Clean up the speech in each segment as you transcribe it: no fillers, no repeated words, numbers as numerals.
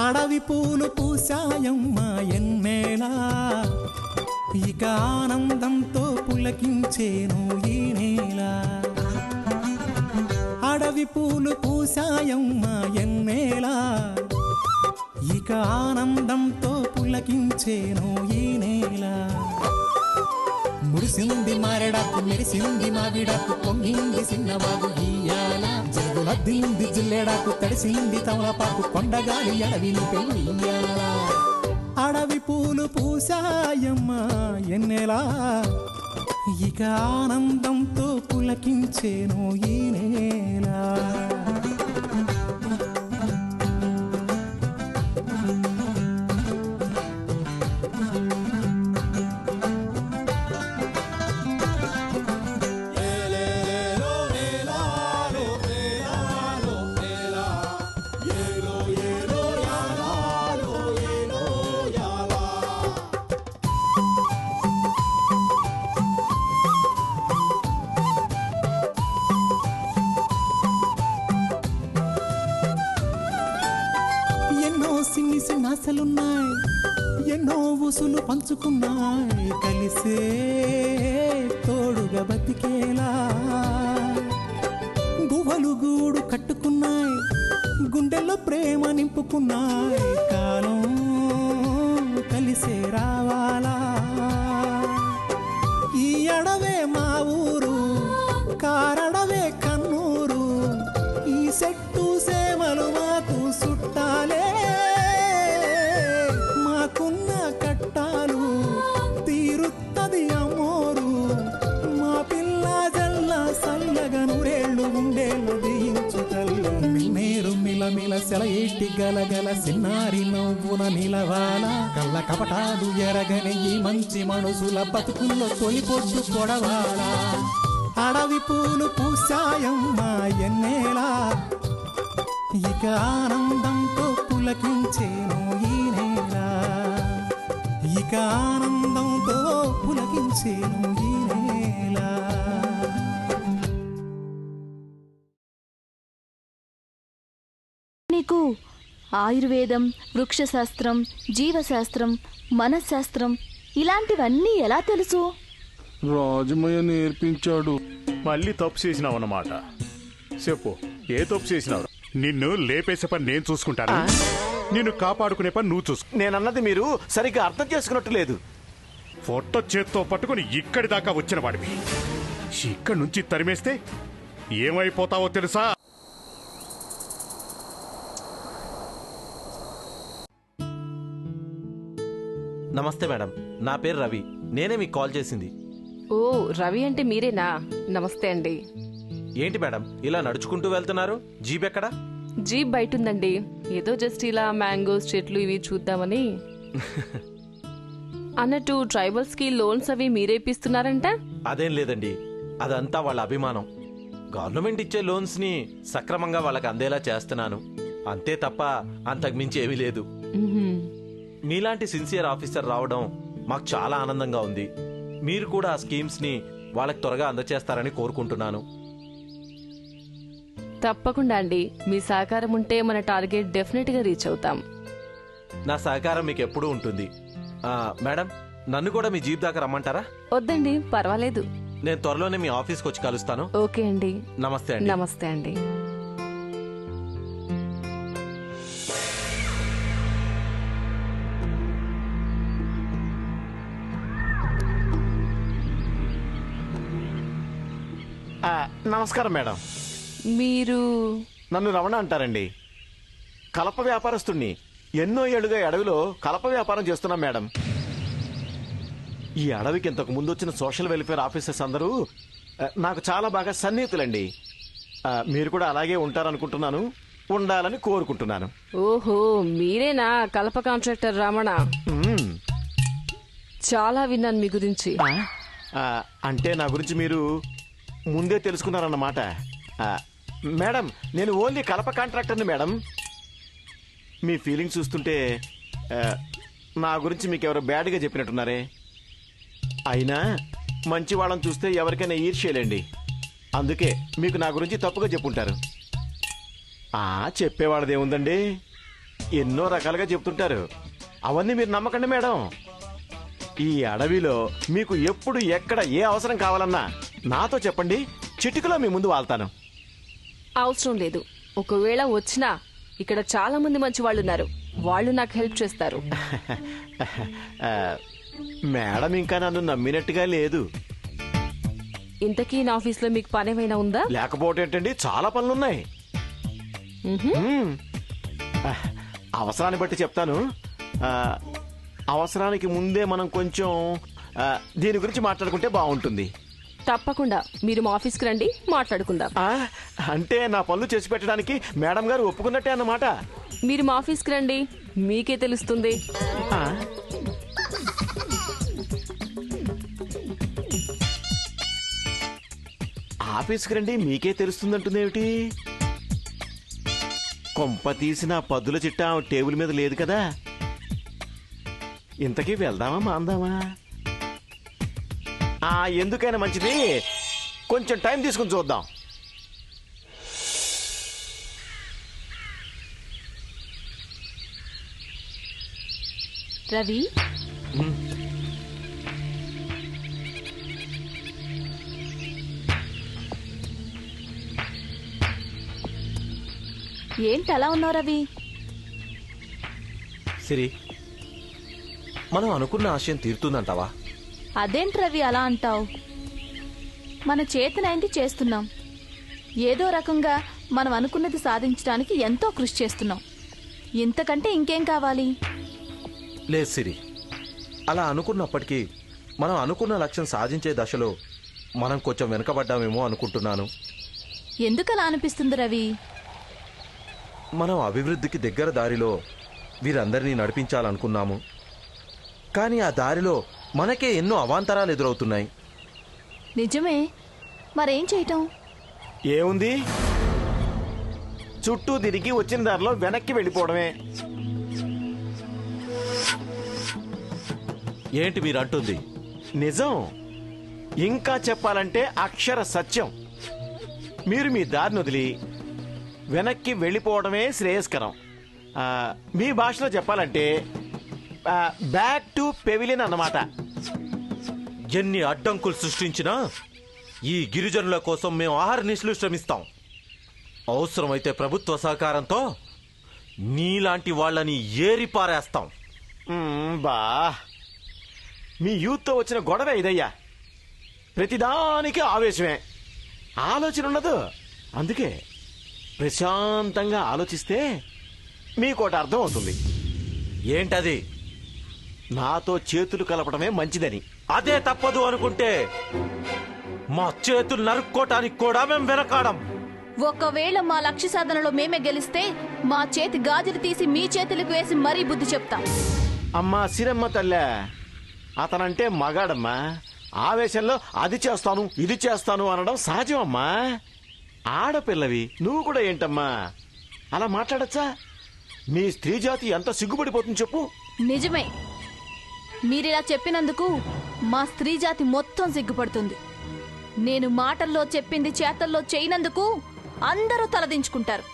అడవి పూలు పూసాయమ్మ ఎన్నేలా, ఇక ఆనందంతో పులకించేను ఈ నేల. అడవి పూలు పూసాయమ్మ ఎన్నేలా, ఇక ఆనందంతో పులకించేను ఈ నేల. మురిసింది మారెడాకు, మెరిసింది మావిడాకు, పొంగింది సిన్నవాగు ఇయ్యాల. జరుగులద్దింది జిల్లెడాకు, తడిసింది తమలపాకు, కొండగాలి అడవిని పెయ్యాల. అడవి పూలు పూసాయమ్మ ఎన్నెలా, ఇక ఆనందంతో పులకించేను ఈ నేల. సిన్ని సిన్నాసలున్నాయి, ఎన్నో ఊసులు పంచుకున్నాయి, కలిసే తోడుగా బతికేలా. గువ్వలు గూడు కట్టుకున్నాయి, గుండెల్లో ప్రేమ నింపుకున్నాయి, కాలం కలిసే రావాలా. ఈ అడవే మా ఊరు, కారడవే కన్నూరు, ఈ చెట్టు సేమలు మాకు చుట్టాలే. మాకున్న కట్టాలు తీరుత్తది అమ్మోరు, మా పిల్ల జల్ల సల్లగా నూరేళ్ళు ఉండేళ్ళు దీయించు తల్లు. మిన్నేరు మిలమిల సెలయేటి గలగల సిన్నారి నవ్వున నిలవాల. కళ్ళ కపటాలు ఎరగని ఈ మంచి మనసుల బతుకుల్లో తొలి పొద్దు కొడవాల. అడవి పూలు పూసాయమ్మ ఎన్నేలా, ఇక ఆనందంతో పులకించేను ఈ నేల. ఇక ఆనందంతో పులకించేను ఈ నేల. నీకు ఆయుర్వేదం, వృక్షశాస్త్రం, జీవశాస్త్రం, మనశ్శాస్త్రం ఇలాంటివన్నీ ఎలా తెలుసు? రాజమయ్య నేర్పించాడు. మళ్ళీ తప్పు చేసినావన్నమాట. చెప్పు, ఏ తప్పు చేసినావు? నిన్ను లేపేసే పని నేను చూసుకుంటాను, నిన్ను కాపాడుకునే పని నువ్వు చూసుకు. నేనన్నది మీరు సరిగ్గా అర్థం చేసుకున్నట్టు లేదు. ఫోటో చేత్తో పట్టుకుని ఇక్కడి దాకా వచ్చిన వాడివి, ఇక్కడి నుంచి తరిమేస్తే ఏమైపోతావో తెలుసా? నమస్తే మేడం, నా పేరు రవి. నేనే మీకు కాల్ చేసింది. ఓ, రవి అంటే మీరేనా? నమస్తే అండి. ఏంటి మేడం ఇలా నడుచుకుంటూ వెళ్తున్నారు? జీప్ ఎక్కడా? జీప్ బయట ఉందండి. ఏదో జస్ట్ ఇలా మ్యాంగోస్ చెట్లు ఇవి చూద్దామని. అన్నట్టు ట్రైబల్స్ కి లోన్స్ అవి మీరే ఇప్పిస్తున్నారంట? అదేం లేదండి, అదంతా వాళ్ళ అభిమానం. గవర్నమెంట్ ఇచ్చే లోన్స్ ని సక్రమంగా వాళ్ళకి అందేలా చేస్తున్నాను, అంతే తప్ప అంతకుమించి ఏమీ లేదు. మీలాంటి సిన్సియర్ ఆఫీసర్ రావడం మాకు చాలా ఆనందంగా ఉంది. మీరు కూడా ఆ స్కీమ్స్ ని వాళ్ళకి త్వరగా అందచేస్తారని కోరుకుంటున్నాను. తప్పకుండా అండి, మీ సహకారం ఉంటే మన టార్గెట్ డెఫినెట్ గా రీచ్ అవుతాం. నా సహకారం మీకు ఎప్పుడూ ఉంటుంది. మేడం, నన్ను కూడా మీ జీప్ దాకా రమ్మంటారా? వద్దండి, పర్వాలేదు. నేను త్వరలోనే మీ ఆఫీస్కి వచ్చి కలుస్తాను. ఓకే అండి. నమస్తే అండి. నమస్తే అండి. నమస్కారం మేడం. మీరు నన్ను రమణ అంటారండి. కలప వ్యాపారస్తుణ్ణి. ఎన్నో ఏళ్లుగా అడవిలో కలప వ్యాపారం చేస్తున్నాం మేడం. ఈ అడవికి ఇంతకు ముందు వచ్చిన సోషల్ వెల్ఫేర్ ఆఫీసర్స్ అందరూ నాకు చాలా బాగా సన్నిహితులండి. మీరు కూడా అలాగే ఉంటారనుకుంటున్నాను, ఉండాలని కోరుకుంటున్నాను. ఓహో, మీరేనా కలప కాంట్రాక్టర్ రమణ? చాలా విన్నాను మీ గురించి. అంటే నా గురించి మీరు ముందే తెలుసుకున్నారన్నమాట. మేడం, నేను ఓన్లీ కలప కాంట్రాక్టర్ని మేడం. మీ ఫీలింగ్స్ చూస్తుంటే నా గురించి మీకు ఎవరో బ్యాడ్గా చెప్పినట్టున్నారే. అయినా మంచి వాళ్ళని చూస్తే ఎవరికైనా ఈర్ష్యలేండి. అందుకే మీకు నా గురించి తప్పుగా చెప్పుంటారు. చెప్పేవాళ్ళదేముందండి, ఎన్నో రకాలుగా చెప్తుంటారు. అవన్నీ మీరు నమ్మకండి మేడం. ఈ అడవిలో మీకు ఎప్పుడు ఎక్కడ ఏ అవసరం కావాలన్నా నాతో చెప్పండి, చిటికలో మీ ముందు వాళ్తాను. అవసరం లేదు. ఒకవేళ వచ్చినా ఇక్కడ చాలా మంది మంచి వాళ్ళు ఉన్నారు, వాళ్ళు నాకు హెల్ప్ చేస్తారు. మేడం ఇంకా నన్ను నమ్మినట్టుగా లేదు. ఇంతకీ నా ఆఫీస్లో మీకు పని ఏమైనా ఉందా? లేకపోతే ఏంటండి, చాలా పనులున్నాయి. అవసరాన్ని బట్టి చెప్తాను. అవసరానికి ముందే మనం కొంచెం దీని గురించి మాట్లాడుకుంటే బాగుంటుంది. తప్పకుండా, మీరు మా ఆఫీస్కి రండి, మాట్లాడుకుందాం. అంటే నా పనులు చేసి పెట్టడానికి మేడం గారు ఒప్పుకున్నట్టే అన్నమాట. మీరు మా ఆఫీస్కి రండి, మీకే తెలుస్తుంది. ఆఫీస్కి రండి, మీకే తెలుస్తుందంటుందేమిటి? కొంప తీసిన పద్దుల చిట్టా టేబుల్ మీద లేదు కదా. ఇంతకీ వెళ్దామా మాందామా? ఎందుకైనా మంచిది, కొంచెం టైం తీసుకుని చూద్దాం. రవి, ఏంటి అలా ఉన్నావు రవి? సిరి, మనం అనుకున్న ఆశయం తీరుతుందంటావా? అదేంటి రవి అలా అంటావు? మన చేతనైంది చేస్తున్నాం. ఏదో రకంగా మనం అనుకున్నది సాధించడానికి ఎంతో కృషి చేస్తున్నాం. ఇంతకంటే ఇంకేం కావాలి? లేదు సిరి, అలా అనుకున్నప్పటికీ మనం అనుకున్న లక్ష్యం సాధించే దశలో మనం కొంచెం వెనకబడ్డామేమో అనుకుంటున్నాను. ఎందుకలా అనిపిస్తుంది రవి? మనం అభివృద్ధికి దగ్గర దారిలో వీరందరినీ నడిపించాలనుకున్నాము. కానీ ఆ దారిలో మనకే ఎన్నో అవాంతరాలు ఎదురవుతున్నాయి. నిజమే, మరేం చేయటం? ఏముంది, చుట్టూ తిరిగి వచ్చిన దారిలో వెనక్కి వెళ్ళిపోవడమే. ఏంటి మీరు అంటుంది? నిజం. ఇంకా చెప్పాలంటే అక్షర సత్యం. మీరు మీ దారిని వదిలి వెనక్కి వెళ్ళిపోవడమే శ్రేయస్కరం. మీ భాషలో చెప్పాలంటే బ్యాక్ టు పెవిలియన్ అన్నమాట. ఎన్ని అడ్డంకులు సృష్టించినా ఈ గిరిజనుల కోసం మేము ఆహార నిశలు శ్రమిస్తాం. అవసరమైతే ప్రభుత్వ సహకారంతో నీలాంటి వాళ్ళని ఏరిపారేస్తాం. బా, మీ యూత్తో వచ్చిన గొడవ ఇదయ్యా. ప్రతిదానికి ఆవేశమే, ఆలోచన ఉండదు. అందుకే ప్రశాంతంగా ఆలోచిస్తే మీకోటి అర్థం అవుతుంది. ఏంటది? నాతో చేతులు కలపడమే మంచిదని. అదే తప్పదు అనుకుంటే మా చేతులు నరుక్కోటానికి కూడా మేము వెనకాడం. ఒకవేళ మా లక్ష్య సాధనలో మేమే గెలిస్తే మా చేతి గాజులు తీసి మీ చేతులకు వేసి మరీ బుద్ధి చెప్తాం. అమ్మా సిరమ్మ తల్లే, అతనంటే మగాడమ్మా. ఆవేశంలో అది చేస్తాను ఇది చేస్తాను అనడం సహజం అమ్మా. ఆడపిల్లవి నువ్వు కూడా ఏంటమ్మా అలా మాట్లాడచ్చా? మీ స్త్రీ జాతి ఎంత సిగ్గుపడిపోతుంది చెప్పు. నిజమే, మీరిలా చెప్పినందుకు మా స్త్రీ జాతి మొత్తం సిగ్గుపడుతుంది. నేను మాటల్లో చెప్పింది చేతల్లో చేయనందుకు అందరూ తలదించుకుంటారు.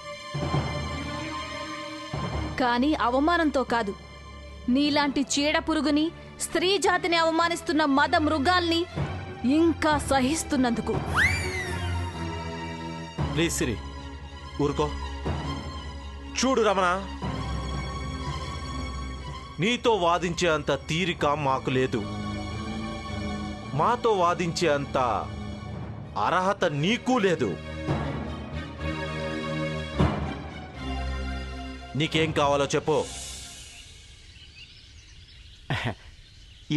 కానీ అవమానంతో కాదు, నీలాంటి చీడ పురుగుని, స్త్రీ జాతిని అవమానిస్తున్న మద మృగాల్ని ఇంకా సహిస్తున్నందుకు. ప్లీజ్ సిరి, ఊరుకో. చూడు రమణ, నీతో వాదించే అంత తీరిక మాకు లేదు. మాతో వాదించే అంత అర్హత నీకు లేదు. నీకేం కావాలో చెప్పు.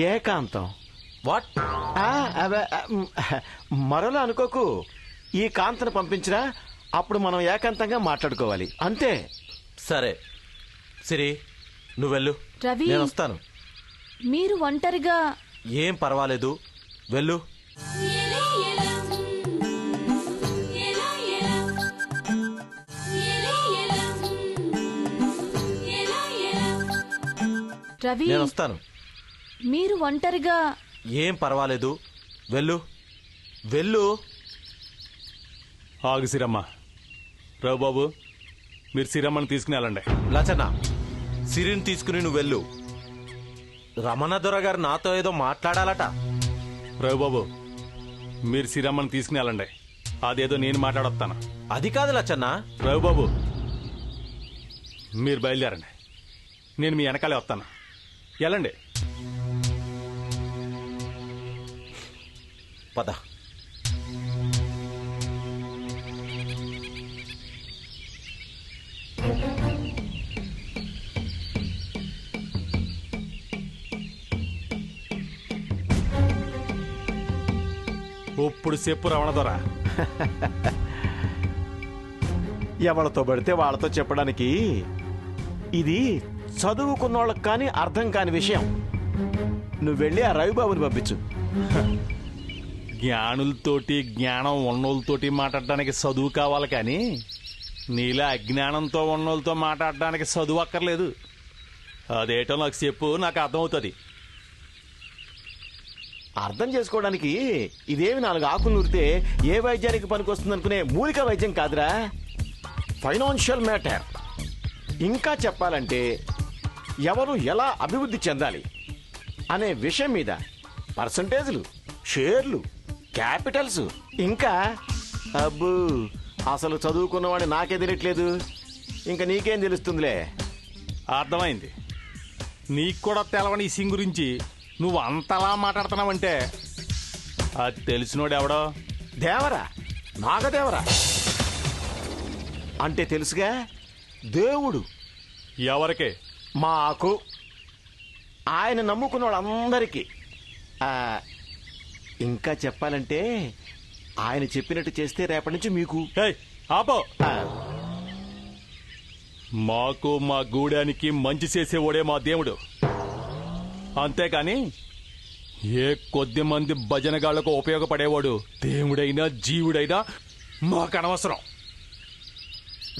ఏకాంతం. వాట్? మరోలా అనుకోకు. ఈ కాంతను పంపించినా అప్పుడు మనం ఏకాంతంగా మాట్లాడుకోవాలి, అంతే. సరే సిరి, నువ్వెళ్ళు. రవి, నేను వస్తాను. మీరు ఒంటరిగా. ఏం పర్వాలేదు, వెళ్ళు. రవి, నేను వస్తాను. మీరు ఒంటరిగా. ఏం పర్వాలేదు, వెళ్ళు వెళ్ళు. ఆగు సిరమ్మ. రావు బాబు, మీరు సిరమ్మని తీసుకుని వెళ్ళండి. లచన, సిరిని తీసుకుని నువ్వు వెళ్ళు. రమణ దొర గారు నాతో ఏదో మాట్లాడాలట. రావు బాబు, మీరు సిరమ్మని తీసుకుని వెళ్ళండి. అదేదో నేను మాట్లాడొస్తాను. అది కాదు లచ్చన్న. రావు బాబు, మీరు బయలుదేరండి. నేను మీ వెనకాలే వస్తాను. వెళ్ళండి. పద. ఇప్పుడు చెప్పు రమణ దొర. ఎవరితో పడితే వాళ్ళతో చెప్పడానికి ఇది చదువుకున్నోళ్ళకి కానీ అర్థం కాని విషయం. నువ్వు వెళ్ళి ఆ రవిబాబుని పంపించు. జ్ఞానులతోటి, జ్ఞానం ఉన్నోళ్ళతోటి మాట్లాడడానికి చదువు కావాలి, కానీ నీలా అజ్ఞానంతో ఉన్నోళ్ళతో మాట్లాడడానికి చదువు అక్కర్లేదు. అదేటో నాకు చెప్పు, నాకు అర్థమవుతుంది. అర్థం చేసుకోవడానికి ఇదేమి 4 ఆకులు నూరితే ఏ వైద్యానికి పనికొస్తుంది అనుకునే మూలిక వైద్యం కాదురా, ఫైనాన్షియల్ మ్యాటర్. ఇంకా చెప్పాలంటే ఎవరు ఎలా అభివృద్ధి చెందాలి అనే విషయం మీద పర్సంటేజ్లు, షేర్లు, క్యాపిటల్స్, ఇంకా అబ్బు అసలు చదువుకున్నవాడి నాకే తెలియట్లేదు, ఇంకా నీకేం తెలుస్తుందిలే. అర్థమైంది. నీకు కూడా తెలవని ఈ సింగ్ గురించి నువ్వు అంతలా మాట్లాడుతున్నావంటే అది తెలిసినోడు ఎవడో. దేవరా, నాగదేవరా అంటే తెలుసుగా, దేవుడు. ఎవరికే? మాకు. ఆయన నమ్ముకున్న వాళ్ళందరికీ. ఇంకా చెప్పాలంటే ఆయన చెప్పినట్టు చేస్తే రేపటి నుంచి మీకు. ఏయ్, ఆపో. ఆ, మాకు, మా గూడానికి మంచి చేసేవాడే మా దేవుడు. అంతేకాని ఏ కొద్ది మంది భజనగాళ్లకు ఉపయోగపడేవాడు దేవుడైనా జీవుడైనా మాకు అనవసరం.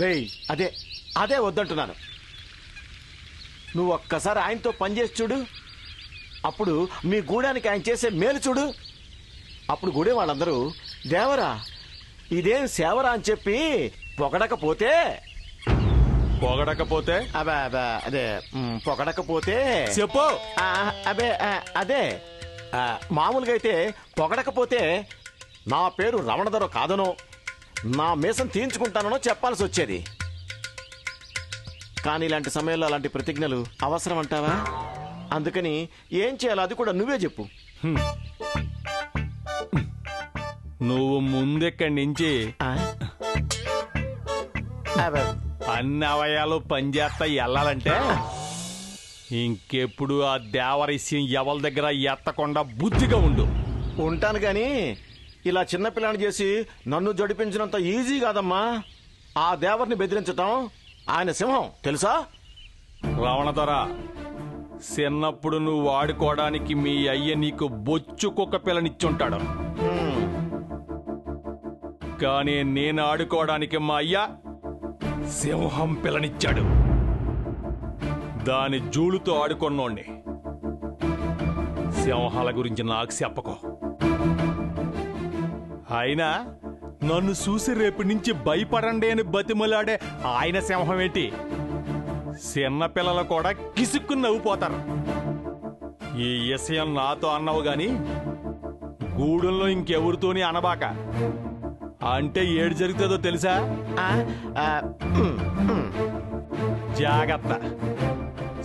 రేయ్, అదే అదే వద్దంటున్నాను. నువ్వు ఒక్కసారి ఆయనతో పనిచేసి చూడు, అప్పుడు మీ గూడానికి ఆయన చేసే మేలు చూడు. అప్పుడు గూడే వాళ్ళందరూ దేవరా ఇదేం సేవరా అని చెప్పి పొగడకపోతే అదే పొగడకపోతే చెప్పు. అదే మామూలుగా అయితే పొగడకపోతే నా పేరు రమణదొర కాదనో, నా మీసం తీయించుకుంటానో చెప్పాల్సి వచ్చేది. కానీ ఇలాంటి సమయంలో అలాంటి ప్రతిజ్ఞలు అవసరం అంటావా? అందుకని ఏం చేయాలో అది కూడా నువ్వే చెప్పు. నువ్వు ముందెక్కడి నుంచి అన్ని అవయాలు పనిచేస్తా వెళ్ళాలంటే ఇంకెప్పుడు ఆ దేవరస్యం ఎవరి దగ్గర ఎత్తకుండా బుద్ధిగా ఉండు. ఉంటాను గాని ఇలా చిన్నపిల్లని చేసి నన్ను జడిపించినంత ఈజీ కాదమ్మా ఆ దేవర్ని బెదిరించటం. ఆయన సింహం తెలుసా? రావణదొర, చిన్నప్పుడు నువ్వు ఆడుకోవడానికి మీ అయ్య నీకు బొచ్చు కుక్క పిల్లనిచ్చుంటాడు, కానీ నేను ఆడుకోవడానికి మా అయ్య సింహం పిల్లనిచ్చాడు. దాని జూలుతో ఆడుకున్నోండి. సింహాల గురించి నాకు చెప్పకో. అయినా నన్ను చూసి రేపటి నుంచి భయపడండి అని బతిమలాడే ఆయన సింహం ఏంటి? చిన్నపిల్లలు కూడా కిసుక్కుని నవ్వుపోతారు. ఈ విషయం నాతో అన్నావు గాని గూడెంలో ఇంకెవరితోని అనబాక. అంటే ఏడు జరుగుతుందో తెలుసా? జాగ్రత్త.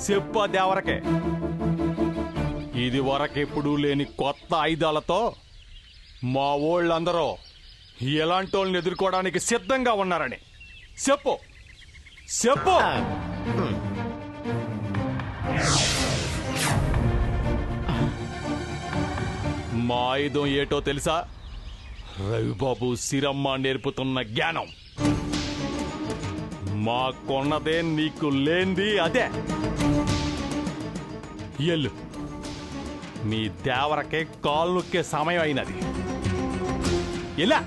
చెప్పు దేవరకే. ఇది వరకెప్పుడూ లేని కొత్త ఆయుధాలతో మా ఊళ్ళందరూ ఎలాంటి వాళ్ళని ఎదుర్కోవడానికి సిద్ధంగా ఉన్నారని చెప్పు చెప్పు. మా ఆయుధం ఏటో తెలుసా? రవిబాబు సిరమ్మ నేర్పుతున్న జ్ఞానం. మా కొన్నదే నీకు లేంది అదే. ఎల్లు, నీ దేవరకే కాలు నొక్కే సమయం అయినది. ఇలా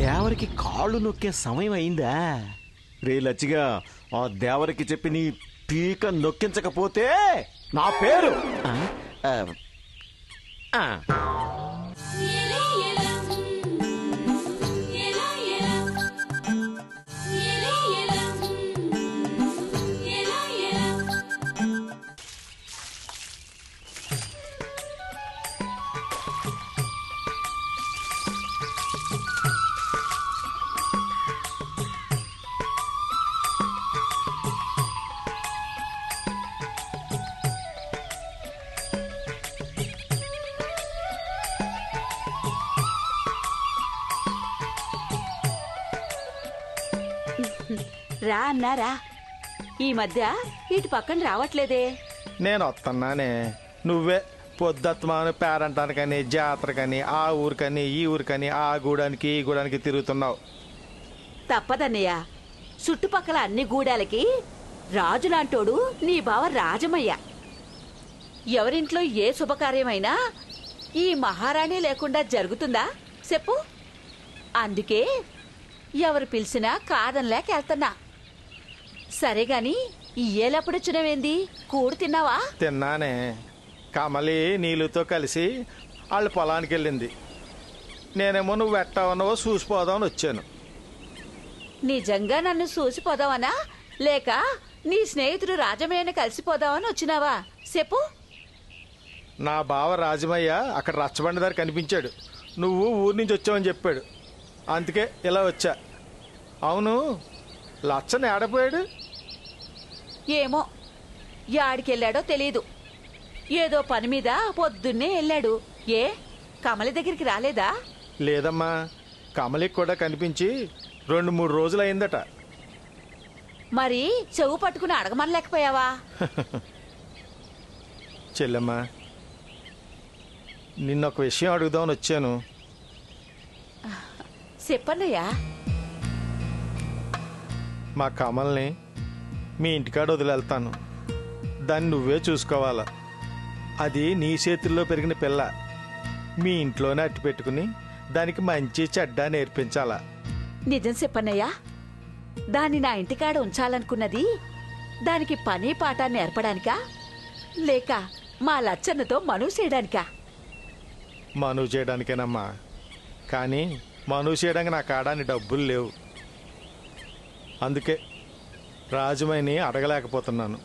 దేవరికి కాళ్ళు నొక్కే సమయం అయిందా? రే లచ్చిగా, ఆ దేవరికి చెప్పి నీ పీక నొక్కించకపోతే నా పేరు రా అన్నారా? ఈ మధ్య ఇటు పక్కన రావట్లేదే. నేను వస్తున్నానే, నువ్వే పొద్దుత్మాను పేరంటానికని జాతరకని ఆ ఊరికని ఈ ఊరికని ఆ గూడానికి ఈ గూడానికి తిరుగుతున్నావు. తప్పదన్నయ్య, చుట్టుపక్కల అన్ని గూడాలకి రాజులాంటోడు నీ బావ రాజమయ్య. ఎవరింట్లో ఏ శుభకార్యమైనా ఈ మహారాణి లేకుండా జరుగుతుందా చెప్పు? అందుకే ఎవరు పిలిచినా కాదనలేకెళ్తున్నా. సరేగాని ఇయ్యేలప్పుడొచ్చినవేంది? కూడు తిన్నావా? తిన్నానే. కమలి నీళ్ళతో కలిసి వాళ్ళ పొలానికి వెళ్ళింది. నేనేమో నువ్వు ఎట్టావన్నావో చూసిపోదామని వచ్చాను. నిజంగా నన్ను చూసిపోదావనా లేక నీ స్నేహితుడు రాజమయ్యని కలిసిపోదామని వచ్చినావా చెప్పు? నా బావ రాజమయ్య అక్కడ రచ్చబండి దగ్గర కనిపించాడు. నువ్వు ఊరి నుంచి వచ్చావని చెప్పాడు. అందుకే ఇలా వచ్చా. అవును, లచ్చని ఏడపోయాడు? ఏమో యాడికెళ్ళాడో తెలీదు. ఏదో పని మీద పొద్దున్నే వెళ్ళాడు. ఏ కమలి దగ్గరికి రాలేదా? లేదమ్మా, కమలికి కూడా కనిపించి 2-3 రోజులైందట. మరి చెవు పట్టుకుని అడగమనలేకపోయావా? చెల్లెమ్మా, నిన్నొక విషయం అడుగుదామని వచ్చాను. చెప్పన్నయ్యా. మా కమల్ని మీ ఇంటికాడ వదిలేళ్తాను. దాన్ని నువ్వే చూసుకోవాలా. అది నీ చేతుల్లో పెరిగిన పిల్ల. మీ ఇంట్లోనే అట్టి పెట్టుకుని దానికి మంచి చెడ్డ నేర్పించాలా. నిజం చెప్పన్నయ్యా, దాన్ని నా ఇంటికాడ ఉంచాలనుకున్నది దానికి పని పాట నేర్పడానికా లేక మా లచ్చన్నతో మనువు చేయడానికా? మనువు చేయడానికేనమ్మా. కానీ మనువు చేయడానికి నా కాడాని డబ్బులు లేవు. అందుకే రాజమైని అడగలేకపోతున్నాను.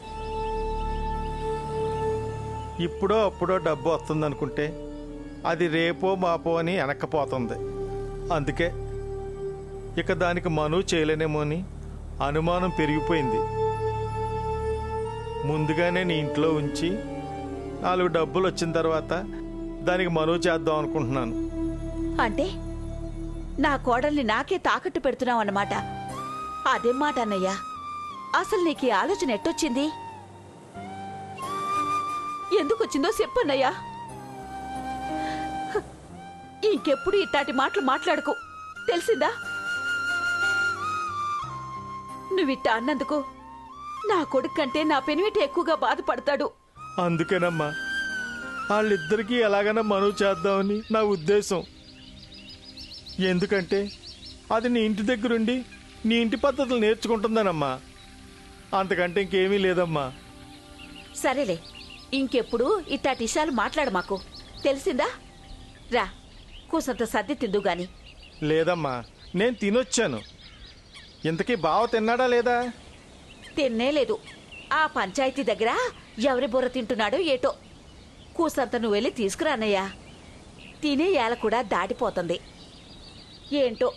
ఇప్పుడో అప్పుడో డబ్బు వస్తుందనుకుంటే అది రేపో మాపో అని వెనక్కపోతుంది. అందుకే ఇక దానికి మనువు చేయలేనేమో అని అనుమానం పెరిగిపోయింది. ముందుగానే నీ ఇంట్లో ఉంచి 4 డబ్బులు వచ్చిన తర్వాత దానికి మనువు చేద్దాం అనుకుంటున్నాను. అంటే నా కోడల్ని నాకే తాకట్టు పెడుతున్నావు అన్నమాట. అదేం మాట అన్నయ్యా? అసలు నీకు ఈ ఆలోచన ఎట్టొచ్చింది? ఎందుకొచ్చిందో చెప్పన్నయ్యా. ఇంకెప్పుడు ఇట్లాంటి మాటలు మాట్లాడుకో, తెలిసిందా? నువ్విట్ట అన్నందుకు నా కొడుకు కంటే నా పెనిమిటి ఎక్కువగా బాధపడతాడు. అందుకేనమ్మా వాళ్ళిద్దరికీ ఎలాగైనా మనువు చేద్దామని నా ఉద్దేశం. ఎందుకంటే అది నీ ఇంటి దగ్గరుండి నీ ఇంటి పద్ధతులు నేర్చుకుంటుందనమ్మా. అంతకంటే ఇంకేమీ లేదమ్మా. సరేలే, ఇంకెప్పుడు ఇట్లాంటి విషయాలు మాట్లాడు మాకు, తెలిసిందా? రా కూసంత సర్ది తిందు గాని. లేదమ్మా, నేను తినొచ్చాను. ఇంతకీ బావ తిన్నాడా లేదా? తిన్నేలేదు. ఆ పంచాయతీ దగ్గర ఎవరి బుర్ర తింటున్నాడో ఏటో. కూసంత నువ్వు వెళ్ళి తీసుకురానయ్యా. తినే ఏల కూడా దాటిపోతుంది. ఏంటో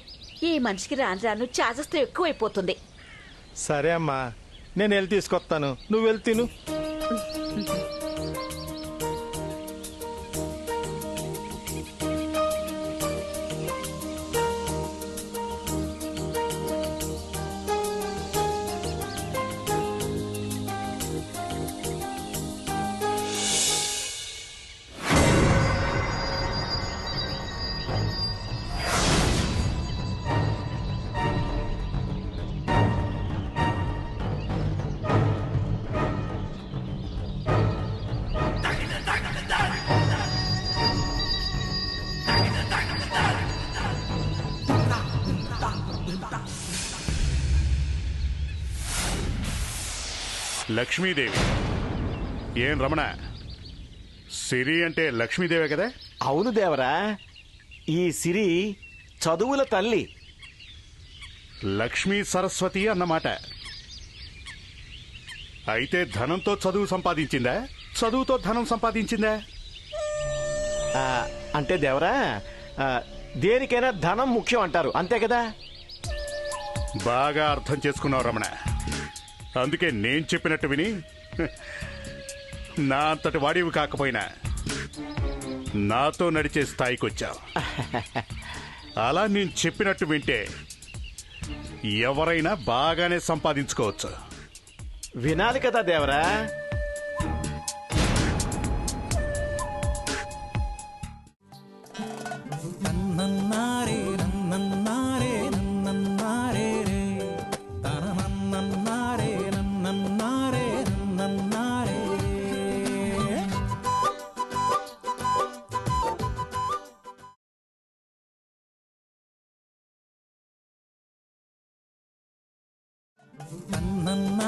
ఈ మనిషికి రాను రాను చాజస్తం ఎక్కువైపోతుంది. సరే అమ్మా, నేను వెళ్ళి తీసుకొస్తాను. నువ్వు వెళ్ళి తిను. లక్ష్మీదేవి. ఏం రమణ, సిరి అంటే లక్ష్మీదేవే కదా? అవును దేవరా, ఈ సిరి చదువుల తల్లి. లక్ష్మీ సరస్వతి అన్నమాట. అయితే ధనంతో చదువు సంపాదించిందా, చదువుతో ధనం సంపాదించిందా? ఆ, అంటే దేవరా, దేనికైనా ధనం ముఖ్యం అంటారు, అంతే కదా? బాగా అర్థం చేసుకున్నావు రమణ. అందుకే నేను చెప్పినట్టు విని నా అంతటి వాడివి కాకపోయినా నాతో నడిచే స్థాయికి వచ్చావు. అలా నేను చెప్పినట్టు వింటే ఎవరైనా బాగానే సంపాదించుకోవచ్చు. వినాలి కదా దేవరా. నన్నన్నారే నన్నన్నారే నన్నన్నారే రే తన నన్నన్నారే నన్నన్నారే నన్నన్నారే. నన్నన్నారే